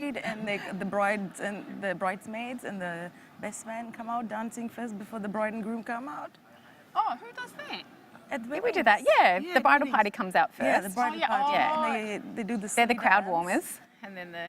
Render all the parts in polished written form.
married, and the brides and the bridesmaids and the best man come out dancing first before the bride and groom come out. Oh, who does that? Yeah, we do that. Yeah, the bridal party comes out first. Yeah, the bridal party. Yeah. And they do the They're the crowd dance. warmers, and then the.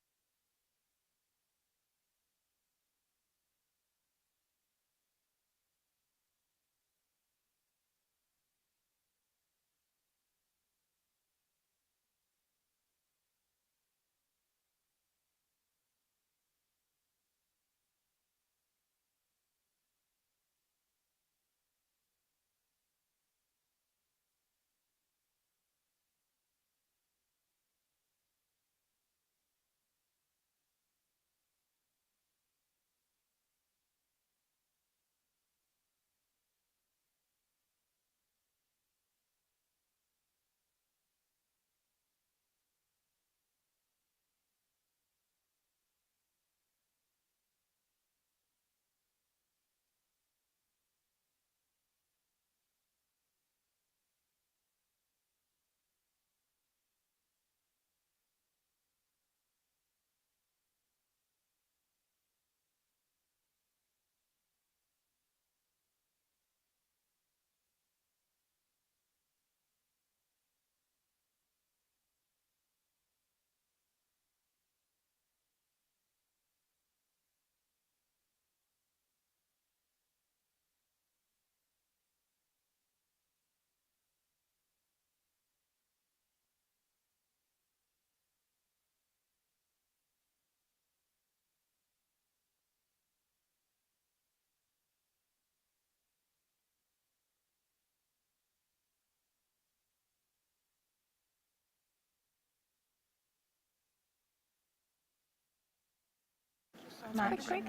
No. Quick.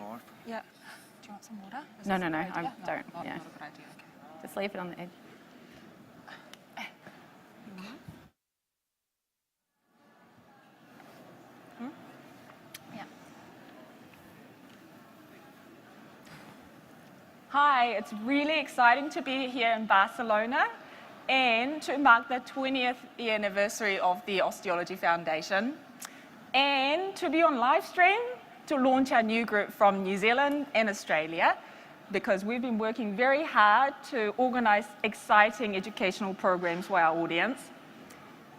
Yeah. Do you want some water? No, I don't. Not Yeah, a good idea. Okay. just leave it on the edge. Yeah. Hi, it's really exciting to be here in Barcelona and to mark the 20th year anniversary of the Osteology Foundation, and to be on live stream to launch our new group from New Zealand and Australia, because we've been working very hard to organise exciting educational programs for our audience.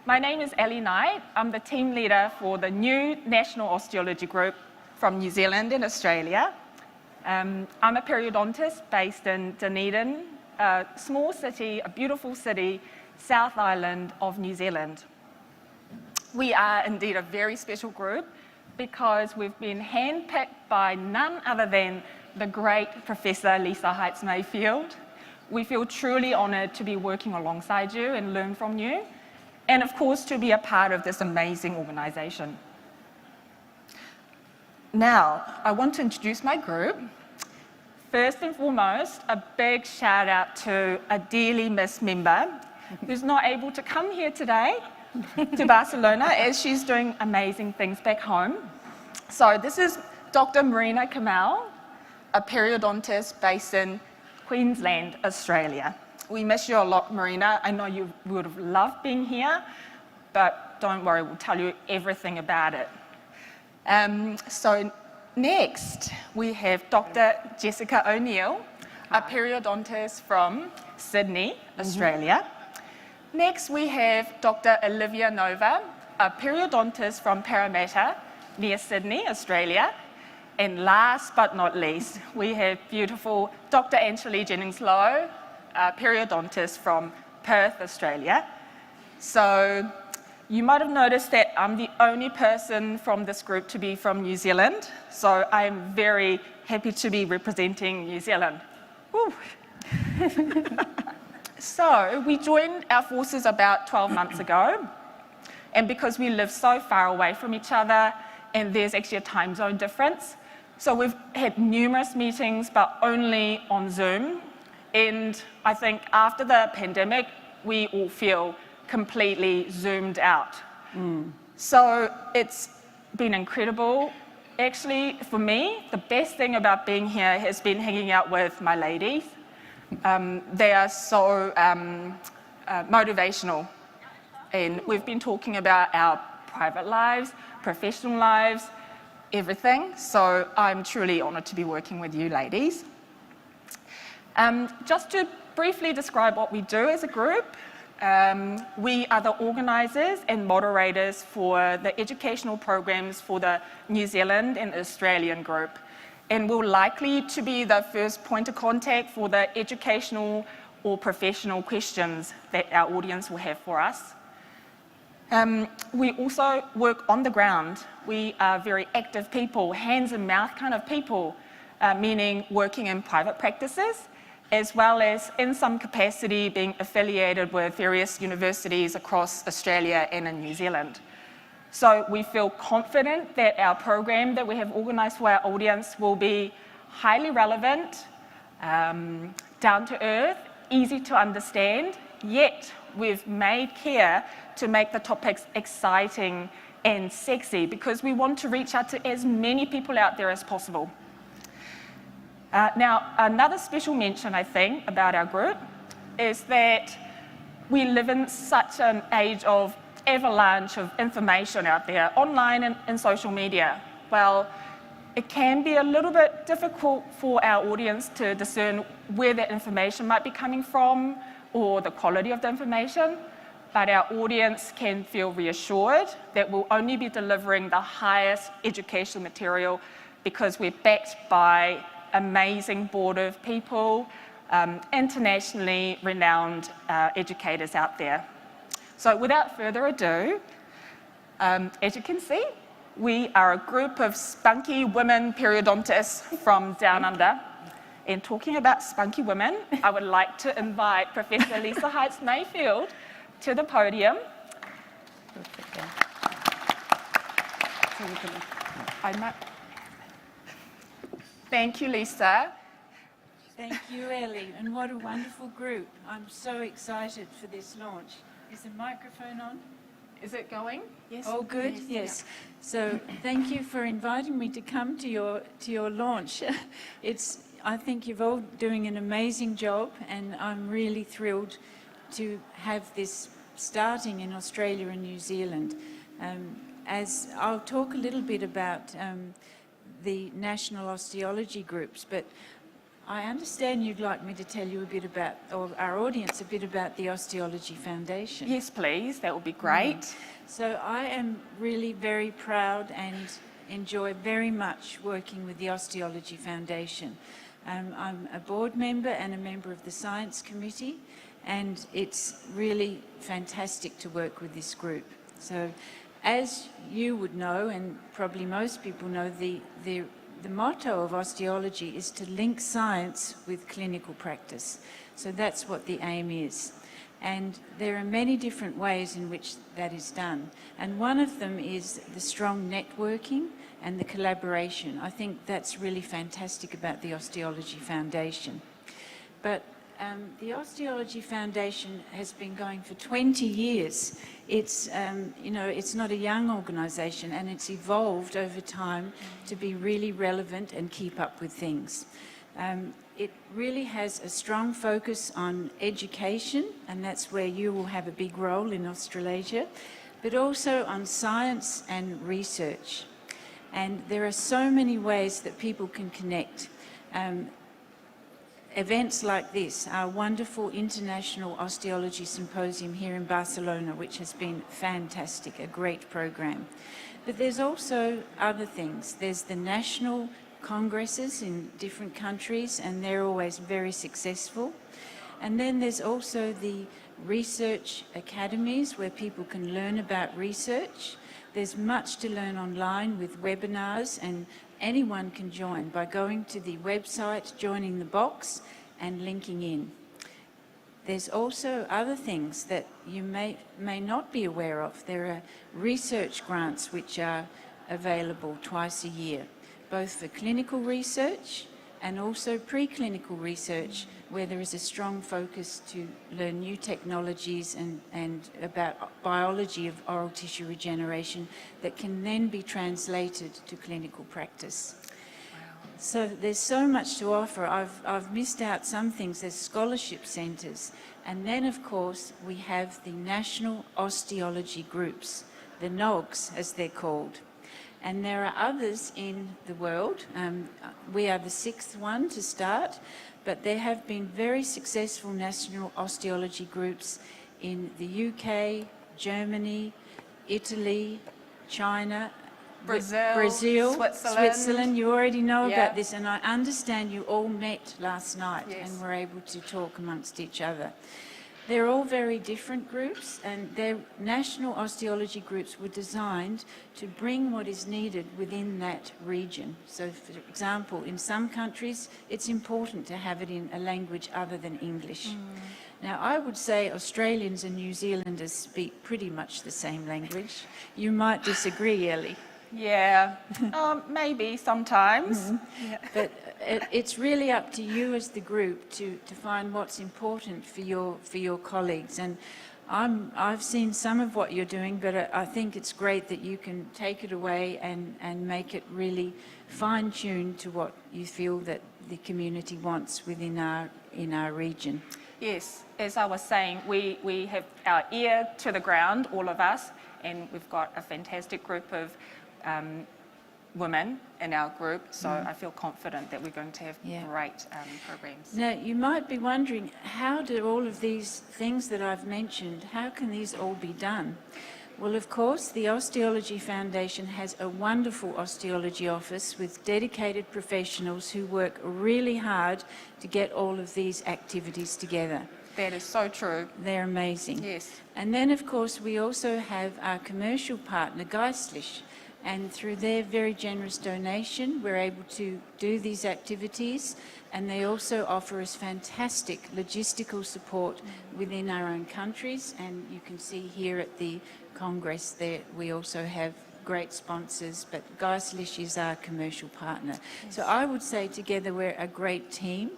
My name is Ellie Knight. I'm the team leader for the new National Osteology Group from New Zealand and Australia. I'm a periodontist based in Dunedin, a small city, a beautiful city, South Island of New Zealand. We are indeed a very special group because we've been handpicked by none other than the great Professor Lisa Heitz-Mayfield. We feel truly honoured to be working alongside you and learn from you, and of course to be a part of this amazing organisation. Now, I want to introduce my group. First and foremost, a big shout out to a dearly missed member who's not able to come here today to Barcelona as she's doing amazing things back home. So this is Dr. Marina Kamal, a periodontist based in Queensland, Australia. We miss you a lot, Marina. I know you would have loved being here, but don't worry, we'll tell you everything about it. So next, we have Dr. Jessica O'Neill, a periodontist from Sydney, Australia. Next, we have Dr. Olivia Nova, a periodontist from Parramatta, near Sydney, Australia. And last but not least, we have beautiful Dr. Anchalee Jennings-Lowe, a periodontist from Perth, Australia. So you might have noticed that I'm the only person from this group to be from New Zealand. So I'm very happy to be representing New Zealand. Woo. So we joined our forces about 12 months ago. And because we live so far away from each other, and there's actually a time zone difference, so we've had numerous meetings, but only on Zoom. And I think after the pandemic, we all feel completely zoomed out. So it's been incredible. Actually, for me, the best thing about being here has been hanging out with my ladies. They are so motivational. And we've been talking about our private lives, professional lives, everything. So I'm truly honoured to be working with you ladies. Just to briefly describe what we do as a group, we are the organisers and moderators for the educational programs for the New Zealand and Australian group, and we're likely to be the first point of contact for the educational or professional questions that our audience will have for us. We also work on the ground. We are very active people, hands and mouth kind of people, meaning working in private practices, as well as in some capacity being affiliated with various universities across Australia and in New Zealand. So we feel confident that our program that we have organised for our audience will be highly relevant, down to earth, easy to understand, yet we've made care to make the topics exciting and sexy because we want to reach out to as many people out there as possible. Now, another special mention, I think, about our group is that we live in such an age of avalanche of information out there, online and in social media. Well, it can be a little bit difficult for our audience to discern where that information might be coming from or the quality of the information, but our audience can feel reassured that we'll only be delivering the highest educational material because we're backed by amazing board of people, internationally renowned educators out there. So without further ado, as you can see, we are a group of spunky women periodontists from down under. And talking about spunky women, I would like to invite Professor Lisa Heitz-Mayfield to the podium. Thank you, Lisa. Thank you, Ellie, and what a wonderful group. I'm so excited for this launch. Is the microphone on? Is it going? Yes. Oh, good. Yes. So thank you for inviting me to come to your launch. I think you're all doing an amazing job, and I'm really thrilled to have this starting in Australia and New Zealand. As I'll talk a little bit about the national osteology groups, but I understand you'd like me to tell you a bit about, or our audience, a bit about the Osteology Foundation. Yes, please. That would be great. So I am really very proud and enjoy very much working with the Osteology Foundation. I'm a board member and a member of the Science Committee, and it's really fantastic to work with this group. So as you would know, and probably most people know, the motto of osteology is to link science with clinical practice. So that's what the aim is. And there are many different ways in which that is done. And one of them is the strong networking and the collaboration. I think that's really fantastic about the Osteology Foundation. But the Osteology Foundation has been going for 20 years. It's, it's not a young organisation, and it's evolved over time to be really relevant and keep up with things. It really has a strong focus on education, and that's where you will have a big role in Australasia, but also on science and research. And there are so many ways that people can connect. Events like this, our wonderful International Osteology Symposium here in Barcelona, which has been fantastic, a great program. But there's also other things. There's the national congresses in different countries, and they're always very successful. And then there's also the research academies where people can learn about research. There's much to learn online with webinars, and anyone can join by going to the website, joining the box and linking in. There's also other things that you may not be aware of. There are research grants which are available twice a year, both for clinical research and also preclinical research, where there is a strong focus to learn new technologies and about biology of oral tissue regeneration that can then be translated to clinical practice. Wow. So there's so much to offer. I've missed out some things. There's scholarship centres. And then, of course, we have the National Osteology Groups, the NOGs as they're called. And there are others in the world. We are the 6th one to start, but there have been very successful national osteology groups in the UK, Germany, Italy, China, Brazil, Switzerland. You already know Yeah. about this, and I understand you all met last night Yes. and were able to talk amongst each other. They're all very different groups, and their national osteology groups were designed to bring what is needed within that region. So, for example, in some countries, it's important to have it in a language other than English. Now, I would say Australians and New Zealanders speak pretty much the same language. You might disagree, Ellie. Yeah, maybe sometimes. But it's really up to you as the group to find what's important for your colleagues. And I've seen some of what you're doing, but I think it's great that you can take it away and make it really fine-tuned to what you feel that the community wants within our region. Yes, as I was saying, we have our ear to the ground, all of us, and we've got a fantastic group of women in our group, so I feel confident that we're going to have Yeah. great programs. Now, you might be wondering, how do all of these things that I've mentioned, how can these all be done? Well, of course, the Osteology Foundation has a wonderful osteology office with dedicated professionals who work really hard to get all of these activities together. That is so true. They're amazing. Yes. And then, of course, we also have our commercial partner, Geistlich, and through their very generous donation, we're able to do these activities, and they also offer us fantastic logistical support within our own countries, and you can see here at the Congress there we also have great sponsors, but Geistlich is our commercial partner. So I would say together we're a great team,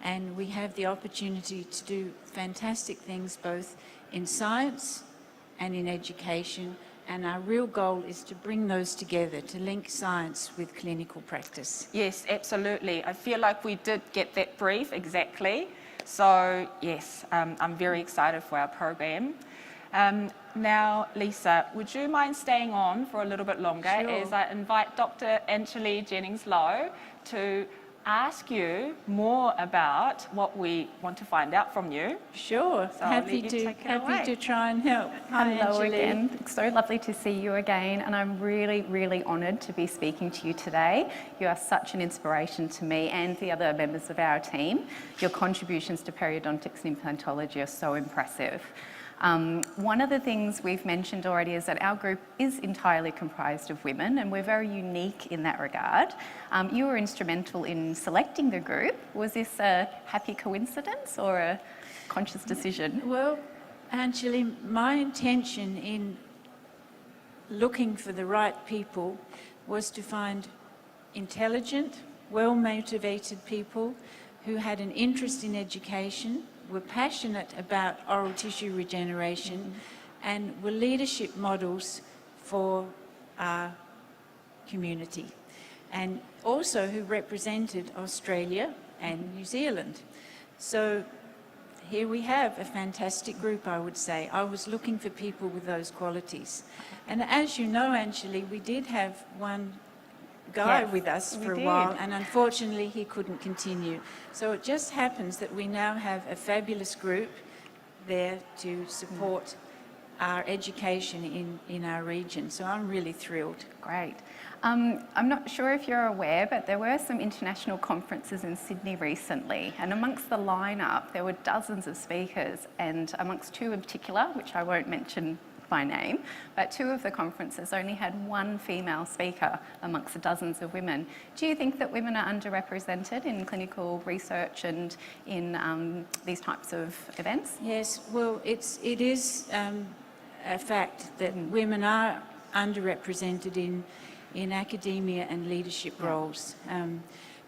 and we have the opportunity to do fantastic things both in science and in education, and our real goal is to bring those together, to link science with clinical practice. Yes, absolutely. I feel like we did get that brief exactly. So yes, I'm very excited for our program. Now, Lisa, would you mind staying on for a little bit longer Sure. as I invite Dr. Anchalee Jennings-Lowe to ask you more about what we want to find out from you. Sure, So I'll let you take it away. happy to try and help. Hi, Hello Anchalee. again. It's so lovely to see you again, and I'm really, really honoured to be speaking to you today. You are such an inspiration to me and the other members of our team. Your contributions to periodontics and implantology are so impressive. One of the things we've mentioned already is that our group is entirely comprised of women, and we're very unique in that regard. You were instrumental in selecting the group. Was this a happy coincidence or a conscious decision? Well, Anchalee, my intention in looking for the right people was to find intelligent, well-motivated people who had an interest in education, were passionate about oral tissue regeneration, and were leadership models for our community, and also who represented Australia and New Zealand. So here we have a fantastic group, I would say. I was looking for people with those qualities. And as you know, Anchalee, we did have one guy Yes, with us we for a did. while, and unfortunately he couldn't continue. So it just happens that we now have a fabulous group there to support our education in our region. So I'm really thrilled. Great. I'm not sure if you're aware, but there were some international conferences in Sydney recently, and amongst the lineup there were dozens of speakers, and amongst two in particular, which I won't mention by name, but two of the conferences only had one female speaker amongst the dozens of women. Do you think that women are underrepresented in clinical research and in these types of events? Yes, well, it is a fact that women are underrepresented in academia and leadership roles.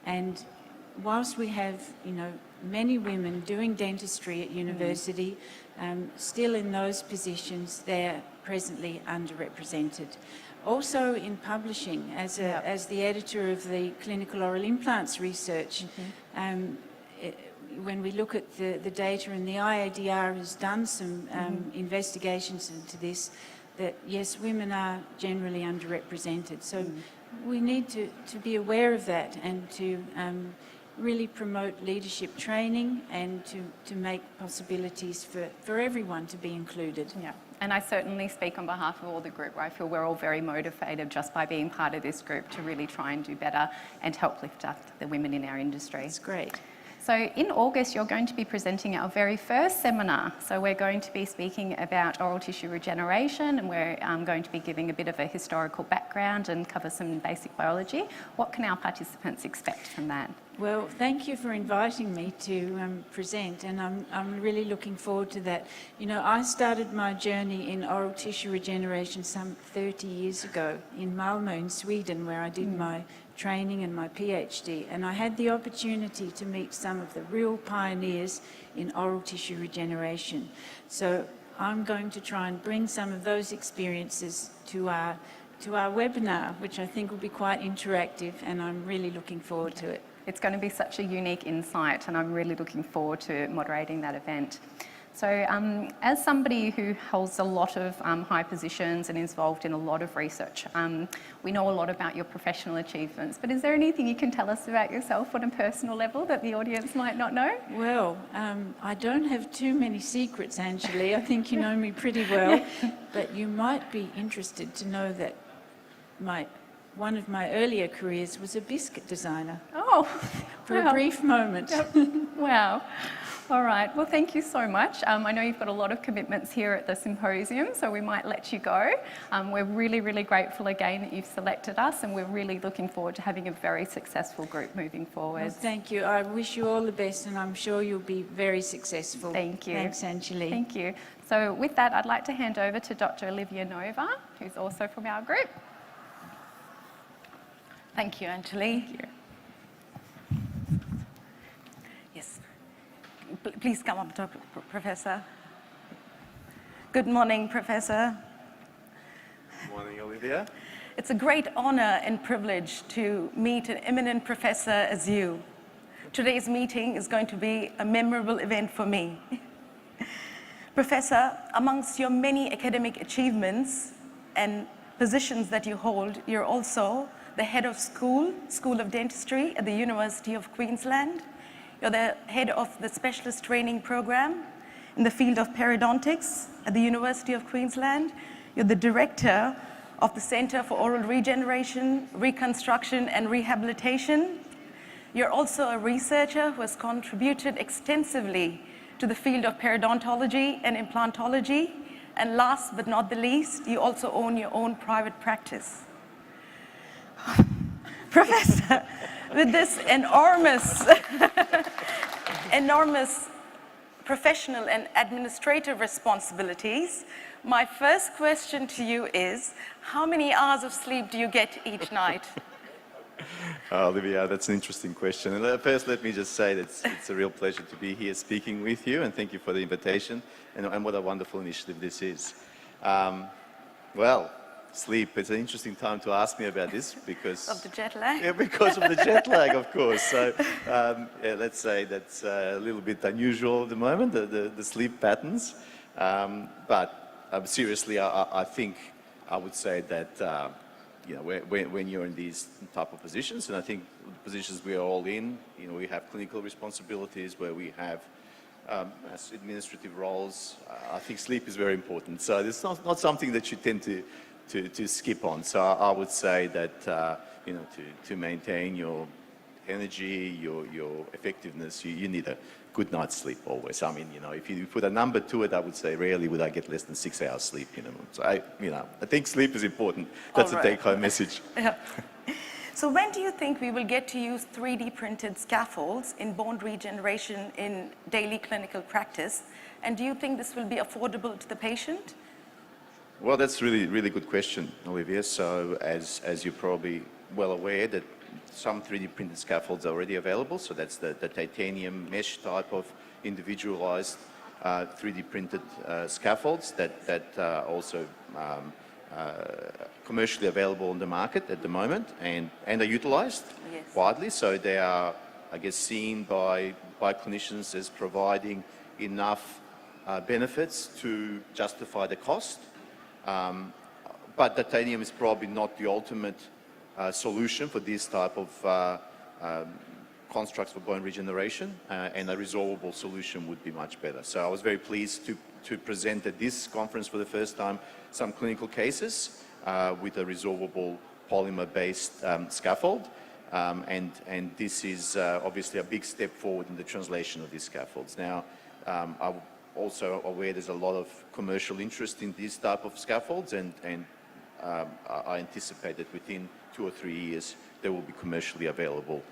And whilst we have, many women doing dentistry at university, still in those positions, they're presently underrepresented. Also in publishing, as the editor of the clinical oral implants research, when we look at the data, and the IADR has done some investigations into this, that, yes, women are generally underrepresented. So we need to be aware of that and to really promote leadership training and to make possibilities for everyone to be included. Yeah, and I certainly speak on behalf of all the group where I feel we're all very motivated just by being part of this group to really try and do better and help lift up the women in our industry. It's great. So in August, you're going to be presenting our very first seminar. So we're going to be speaking about oral tissue regeneration, and we're going to be giving a bit of a historical background and cover some basic biology. What can our participants expect from that? Well, thank you for inviting me to present, and I'm really looking forward to that. You know, I started my journey in oral tissue regeneration some 30 years ago in Malmö in Sweden, where I did my training and my PhD, and I had the opportunity to meet some of the real pioneers in oral tissue regeneration. So I'm going to try and bring some of those experiences to our webinar, which I think will be quite interactive, and I'm really looking forward to it. It's going to be such a unique insight, and I'm really looking forward to moderating that event. So as somebody who holds a lot of high positions and is involved in a lot of research, we know a lot about your professional achievements, but is there anything you can tell us about yourself on a personal level that the audience might not know? Well, I don't have too many secrets, Anchalee. I think you know me pretty well, but you might be interested to know that one of my earlier careers was a biscuit designer. Oh, For a brief moment. Wow. All right. Well, thank you so much. I know you've got a lot of commitments here at the Symposium, so we might let you go. We're really, really grateful again that you've selected us, and we're really looking forward to having a very successful group moving forward. Well, thank you. I wish you all the best, and I'm sure you'll be very successful. Thank you. Thanks, Anchalee. Thank you. So with that, I'd like to hand over to Dr. Olivia Nova, who's also from our group. Thank you, Anchalee. Thank you. Yes. Please come up, Professor. Good morning, Professor. Good morning, Olivia. It's a great honor and privilege to meet an eminent professor as you. Today's meeting is going to be a memorable event for me. Professor, amongst your many academic achievements and positions that you hold, you're also the head of School of Dentistry at the University of Queensland. You're the head of the Specialist Training Program in the field of periodontics at the University of Queensland. You're the director of the Centre for Oral Regeneration, Reconstruction and Rehabilitation. You're also a researcher who has contributed extensively to the field of periodontology and implantology. And last but not the least, you also own your own private practice. Professor, with this enormous professional and administrative responsibilities, my first question to you is, how many hours of sleep do you get each night? Olivia, that's an interesting question. And first, let me just say that it's a real pleasure to be here speaking with you, and thank you for the invitation, and what a wonderful initiative this is. Well, sleep, it's an interesting time to ask me about this because... Of the jet lag? Yeah, because of the jet lag, of course. So yeah, let's say that's a little bit unusual at the moment, the sleep patterns. But seriously, I think I would say that you know, when you're in these type of positions, and I think the positions we are all in, you know, we have clinical responsibilities where we have administrative roles. I think sleep is very important. So it's not something that you tend to skip on. So I would say that you know, to maintain your energy, your effectiveness, you need a good night's sleep always. I mean, you know, if you put a number to it, I would say rarely would I get less than 6 hours sleep, you know. So I think sleep is important. That's a take-home message. Yeah. So when do you think we will get to use 3D printed scaffolds in bone regeneration in daily clinical practice? And do you think this will be affordable to the patient? Well, that's really, really good question, Olivia. So as you're probably well aware, that some 3D printed scaffolds are already available. So that's the titanium mesh type of individualized 3D printed scaffolds that are also commercially available on the market at the moment and are utilized widely. So they are, I guess, seen by clinicians as providing enough benefits to justify the cost. But titanium is probably not the ultimate solution for this type of constructs for bone regeneration, and a resorbable solution would be much better. So I was very pleased to present at this conference for the first time some clinical cases with a resorbable polymer-based scaffold. And this is obviously a big step forward in the translation of these scaffolds. Now, I'm also aware there's a lot of commercial interest in these type of scaffolds, and I anticipate that within 2 or 3 years there will be commercially available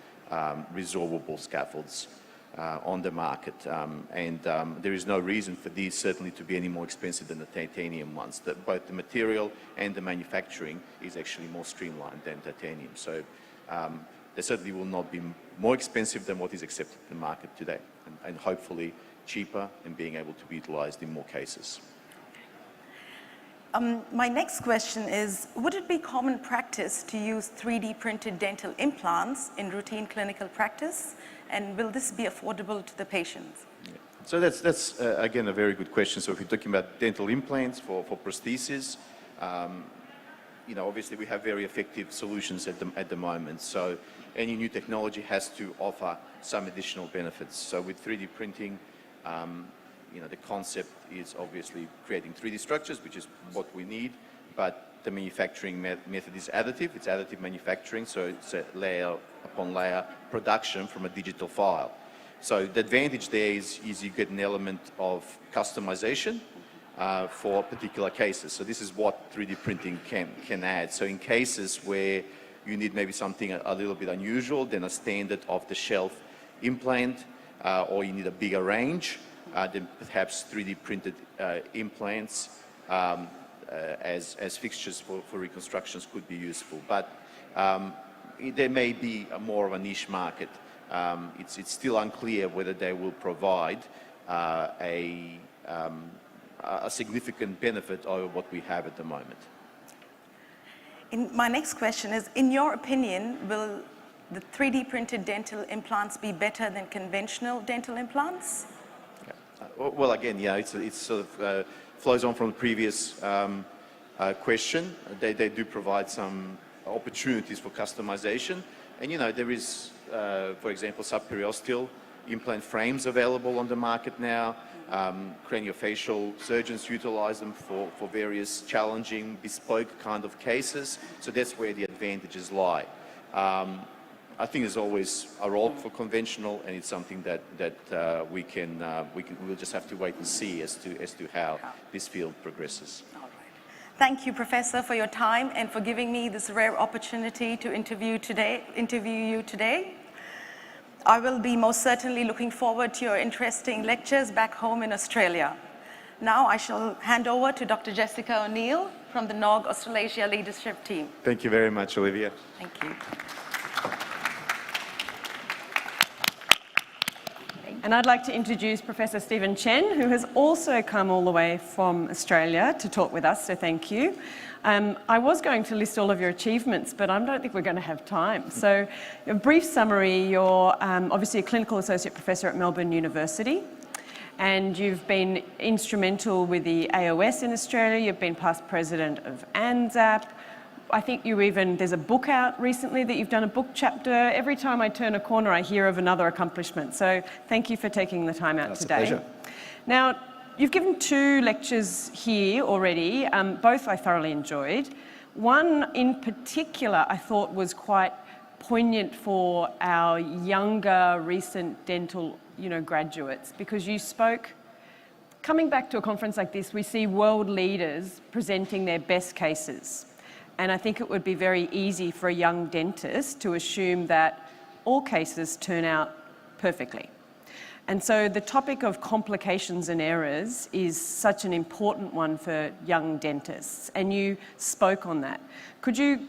resorbable scaffolds on the market. There is no reason for these certainly to be any more expensive than the titanium ones. Both the material and the manufacturing is actually more streamlined than titanium. So they certainly will not be more expensive than what is accepted in the market today, and hopefully cheaper and being able to be utilized in more cases. My next question is, would it be common practice to use 3D printed dental implants in routine clinical practice? And will this be affordable to the patients? Yeah. So that's again, a very good question. So if you're talking about dental implants for prosthesis, you know, obviously we have very effective solutions at the moment. So any new technology has to offer some additional benefits. So with 3D printing, you know, the concept is obviously creating 3D structures, which is what we need, but the manufacturing method is additive. It's additive manufacturing, so it's a layer upon layer production from a digital file. So the advantage there is you get an element of customization for particular cases. So this is what 3D printing can add. So in cases where you need maybe something a little bit unusual than a standard off-the-shelf implant, or you need a bigger range, then perhaps 3D printed implants as fixtures for reconstructions could be useful. But there may be more of a niche market. It's still unclear whether they will provide a significant benefit over what we have at the moment. My next question is, in your opinion, will the 3D printed dental implants be better than conventional dental implants? Well, again, yeah, it sort of flows on from the previous question. They do provide some opportunities for customization. And, you know, there is, for example, subperiosteal implant frames available on the market now. Craniofacial surgeons utilize them for various challenging, bespoke kind of cases. So that's where the advantages lie. I think there's always a role for conventional, and it's something that we'll just have to wait and see as to how this field progresses. All right. Thank you, Professor, for your time and for giving me this rare opportunity to interview you today. I will be most certainly looking forward to your interesting lectures back home in Australia. Now I shall hand over to Dr. Jessica O'Neill from the NOG Australasia leadership team. Thank you very much, Olivia. Thank you. And I'd like to introduce Professor Stephen Chen, who has also come all the way from Australia to talk with us, so thank you. I was going to list all of your achievements, but I don't think we're going to have time. So a brief summary, you're obviously a clinical associate professor at Melbourne University, and you've been instrumental with the AOS in Australia. You've been past president of ANZAP. I think there's a book out recently that you've done a book chapter. Every time I turn a corner, I hear of another accomplishment. So thank you for taking the time out today. It's a pleasure. Now, you've given 2 lectures here already. Both I thoroughly enjoyed. One in particular I thought was quite poignant for our younger, recent dental, graduates, because you spoke. Coming back to a conference like this, we see world leaders presenting their best cases. And I think it would be very easy for a young dentist to assume that all cases turn out perfectly. And so the topic of complications and errors is such an important one for young dentists, and you spoke on that. Could you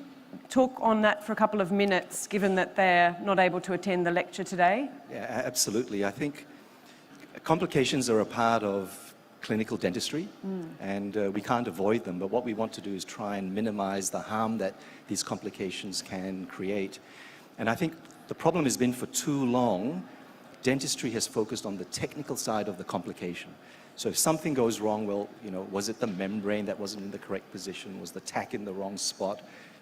talk on that for a couple of minutes, given that they're not able to attend the lecture today? Yeah, absolutely. I think complications are a part of clinical dentistry, and we can't avoid them, but what we want to do is try and minimize the harm that these complications can create. And I think the problem has been, for too long, dentistry has focused on the technical side of the complication. So if something goes wrong, well, was it the membrane that wasn't in the correct position? Was the tack in the wrong spot?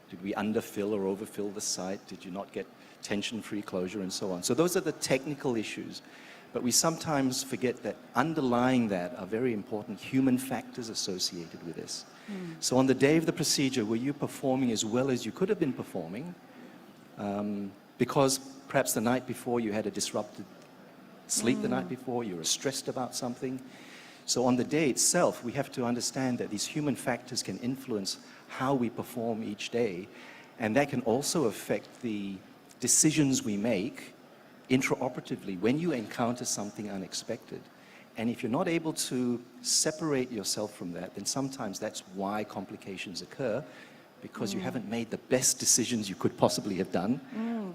Did we underfill or overfill the site? Did you not get tension-free closure and so on? So those are the technical issues. But we sometimes forget that underlying that are very important human factors associated with this. So on the day of the procedure, were you performing as well as you could have been performing? Because perhaps the night before you had a disrupted sleep the night before, you were stressed about something. So on the day itself, we have to understand that these human factors can influence how we perform each day, and that can also affect the decisions we make intraoperatively when you encounter something unexpected. And if you're not able to separate yourself from that, then sometimes that's why complications occur, because you haven't made the best decisions you could possibly have done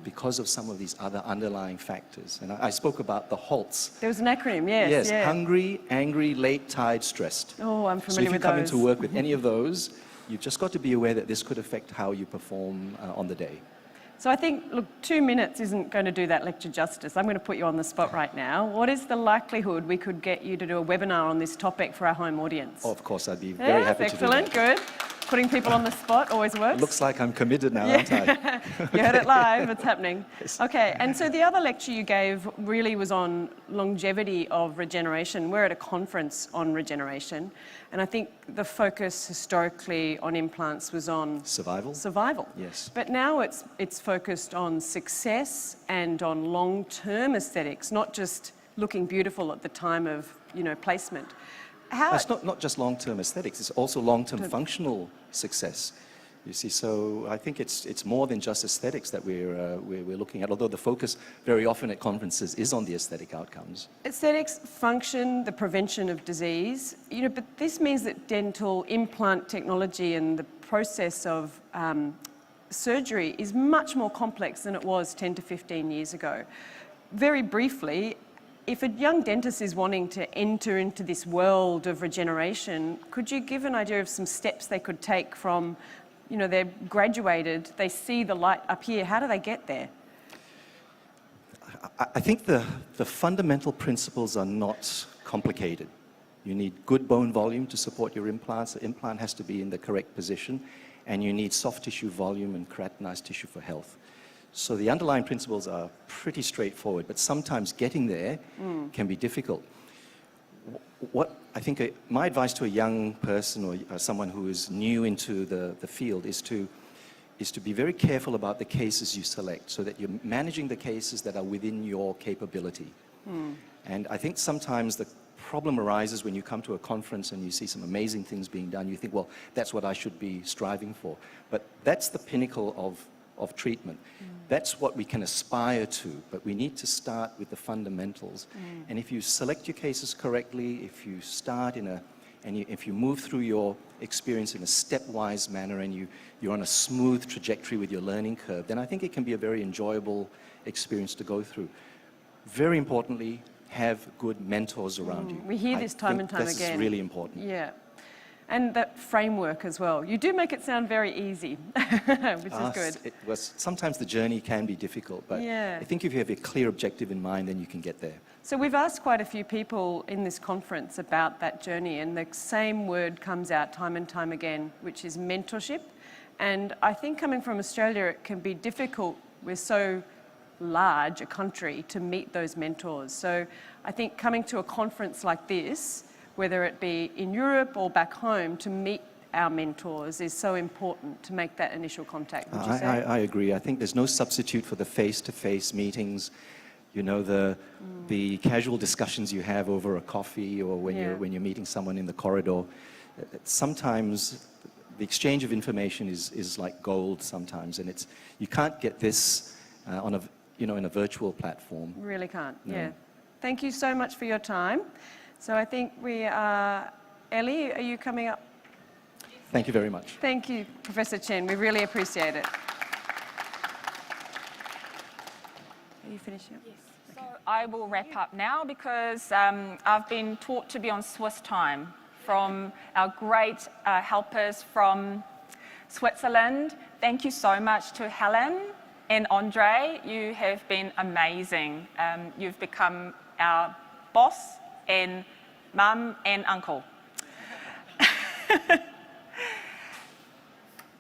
because of some of these other underlying factors. And I spoke about the HALTs. There was an acronym, yes. Yes, yeah. hungry, angry, late, tired, stressed. Oh, I'm So familiar if you with come those. into work with any of those, you've just got to be aware that this could affect how you perform on the day. So I think, look, 2 minutes isn't going to do that lecture justice. I'm going to put you on the spot right now. What is the likelihood we could get you to do a webinar on this topic for our home audience? Oh, of course, I'd be very happy to do that. Excellent, good. Putting people on the spot always works. Looks like I'm committed now, aren't I? You heard it live, it's happening. Yes. Okay, and so the other lecture you gave really was on longevity of regeneration. We're at a conference on regeneration, and I think the focus historically on implants was on Survival? survival. Yes. But now it's focused on success and on long-term aesthetics, not just looking beautiful at the time of, placement. How, It's not just long-term aesthetics, it's also long-term functional success. You see, so I think it's more than just aesthetics that we're looking at, although the focus very often at conferences is on the aesthetic outcomes. aesthetics, function, the prevention of disease, but this means that dental implant technology and the process of surgery is much more complex than it was 10 to 15 years ago. Very briefly, if a young dentist is wanting to enter into this world of regeneration, could you give an idea of some steps they could take from, they're graduated, they see the light up here, how do they get there? I think the fundamental principles are not complicated. You need good bone volume to support your implants. The implant has to be in the correct position, and you need soft tissue volume and keratinized tissue for health. So the underlying principles are pretty straightforward, but sometimes getting there can be difficult. What I think my advice to a young person or someone who is new into the field is to be very careful about the cases you select so that you're managing the cases that are within your capability. And I think sometimes the problem arises when you come to a conference and you see some amazing things being done. You think, well, that's what I should be striving for. But that's the pinnacle of treatment. That's what we can aspire to, but we need to start with the fundamentals. And if you select your cases correctly, if you start if you move through your experience in a stepwise manner and you're on a smooth trajectory with your learning curve, then I think it can be a very enjoyable experience to go through. Very importantly, have good mentors around you. We hear this time and time again. again. This is really important. Yeah. And that framework as well. You do make it sound very easy, which is good. Sometimes the journey can be difficult, but Yeah. I think if you have a clear objective in mind, then you can get there. So we've asked quite a few people in this conference about that journey, and the same word comes out time and time again, which is mentorship. And I think coming from Australia, it can be difficult. We're so large a country to meet those mentors. So I think coming to a conference like this, whether it be in Europe or back home, to meet our mentors is so important to make that initial contact, would you say? I agree. I think there's no substitute for the face-to-face meetings, the casual discussions you have over a coffee or when you're meeting someone in the corridor. Sometimes the exchange of information is like gold sometimes, and you can't get this in a virtual platform. Really can't, No. yeah. Thank you so much for your time. So I think we are, Ellie, are you coming up? Thank you very much. Thank you, Professor Chen. We really appreciate it. Are you finishing up? Yes. So I will wrap up now because I've been taught to be on Swiss time from our great helpers from Switzerland. Thank you so much to Helen and Andre. You have been amazing. You've become our boss and mum and uncle.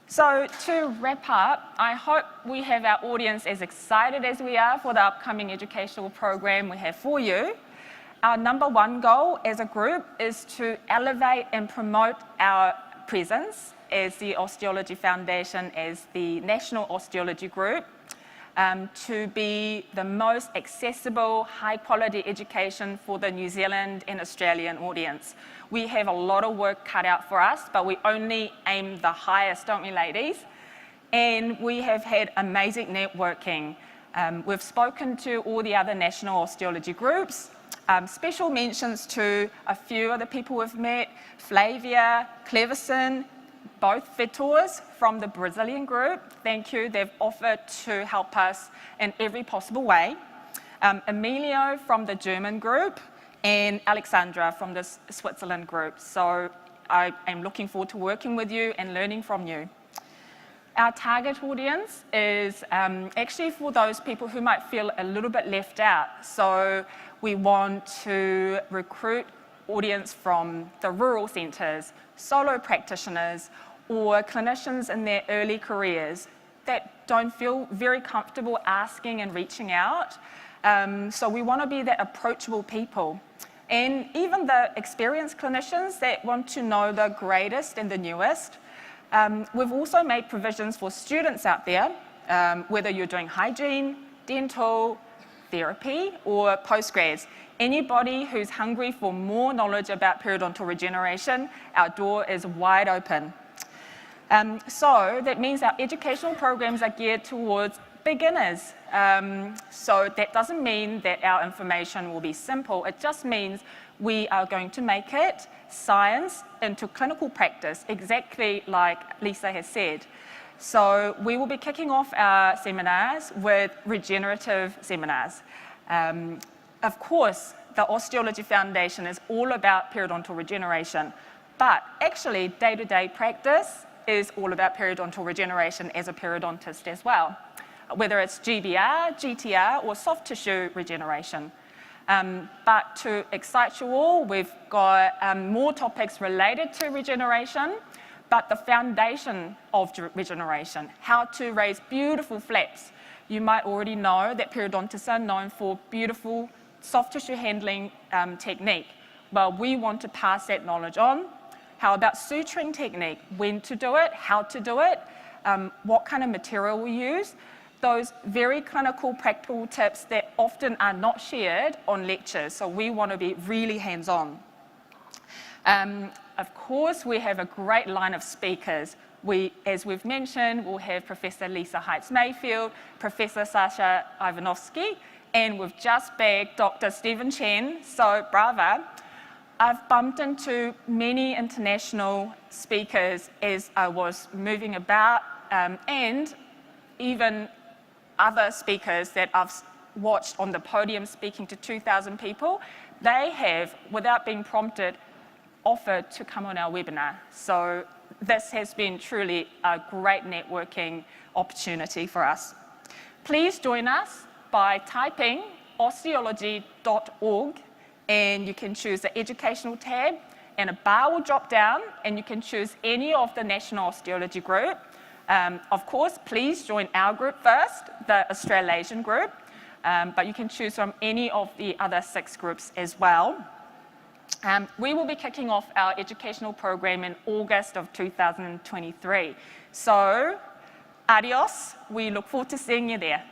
So to wrap up, I hope we have our audience as excited as we are for the upcoming educational program we have for you. Our number one goal as a group is to elevate and promote our presence as the Osteology Foundation, as the National Osteology Group, to be the most accessible, high-quality education for the New Zealand and Australian audience. We have a lot of work cut out for us, but we only aim the highest, don't we, ladies? And we have had amazing networking. We've spoken to all the other national osteology groups. Special mentions to a few of the people we've met, Flavia, Cleverson, both Fetors from the Brazilian group. Thank you. They've offered to help us in every possible way. Emilio from the German group and Alexandra from the Switzerland group. So I am looking forward to working with you and learning from you. Our target audience is actually for those people who might feel a little bit left out. So we want to recruit audience from the rural centres, solo practitioners, or clinicians in their early careers that don't feel very comfortable asking and reaching out. So we want to be that approachable people. And even the experienced clinicians that want to know the greatest and the newest. We've also made provisions for students out there, whether you're doing hygiene, dental, therapy, or postgrads. Anybody who's hungry for more knowledge about periodontal regeneration, our door is wide open. So that means our educational programs are geared towards beginners. So that doesn't mean that our information will be simple. It just means we are going to make it science into clinical practice, exactly like Lisa has said. So we will be kicking off our seminars with regenerative seminars. Of course, the Osteology Foundation is all about periodontal regeneration, but actually day-to-day practice is all about periodontal regeneration as a periodontist as well, whether it's GBR, GTR, or soft tissue regeneration. But to excite you all, we've got more topics related to regeneration, but the foundation of regeneration, how to raise beautiful flaps. You might already know that periodontists are known for beautiful soft tissue handling technique. Well, we want to pass that knowledge on. How about suturing technique? When to do it, how to do it, what kind of material we use. Those very clinical, practical tips that often are not shared on lectures. So we want to be really hands-on. Of course, we have a great line of speakers. As we've mentioned, we'll have Professor Lisa Heitz-Mayfield, Professor Sašo Ivanovski, and we've just bagged Dr. Stephen Chen, so bravo. I've bumped into many international speakers as I was moving about, and even other speakers that I've watched on the podium speaking to 2,000 people, they have, without being prompted, offered to come on our webinar. So this has been truly a great networking opportunity for us. Please join us by typing osteology.org, and you can choose the educational tab, and a bar will drop down, and you can choose any of the National Osteology Group. Of course, please join our group first, the Australasian group, but you can choose from any of the other 6 groups as well. We will be kicking off our educational program in August of 2023. So, adios, we look forward to seeing you there.